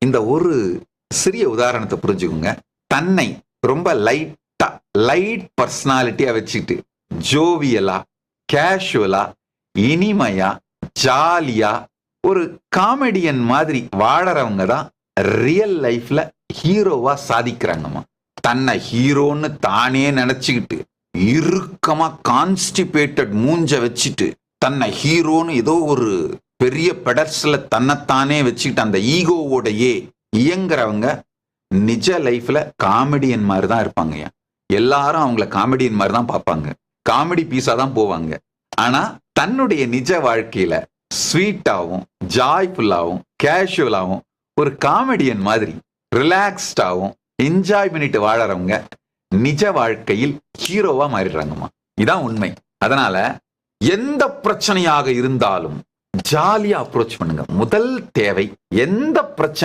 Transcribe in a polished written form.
இந்த ஒரு சிறிய உதாரணத்தை புரிஞ்சுக்கோங்க. தன்னை ரொம்ப லைட் பர்சனாலிட்டியா வச்சுக்கிட்டு ஜோவியலா, கேஷுவலா, இனிமையா, ஜாலியா ஒரு காமெடியன் மாதிரி வாழறவங்க தான் ரியல் லைஃப்ல ஹீரோவா சாதிக்கிறாங்கம்மா. தன்னை ஹீரோன்னு தானே நினைச்சுக்கிட்டு இறுக்கமா கான்ஸ்டிபேட்டட் மூஞ்ச வச்சுட்டு தன்னை ஹீரோன்னு ஏதோ ஒரு பெரிய பெடர்ஸ்ல தன்னைத்தானே வச்சுக்கிட்டு அந்த ஈகோவோடையே இயங்குறவங்க நிஜ லைஃப்ல காமெடியன் மாதிரி தான் இருப்பாங்க. எல்லாரும் அவங்கள காமெடியன் மாதிரி தான் பார்ப்பாங்க, காமெடி பீஸா தான் போவாங்க. ஆனா தன்னுடைய நிஜ வாழ்க்கையில ஸ்வீட்டாவும், ஜாய்ஃபுல்லாவும், கேஷுவலாவும், ஒரு காமெடியன் மாதிரி ரிலாக்ஸ்டாவும் என்ஜாய் பண்ணிட்டு வாழறவங்க நிஜ வாழ்க்கையில் ஹீரோவா மாறிடுறாங்கம்மா. இதான் உண்மை. அதனால எந்த பிரச்சனையாக இருந்தாலும் ஜாலியா அப்ரோச் பண்ணுங்க. முதல் தேவை, எந்த பிரச்சனை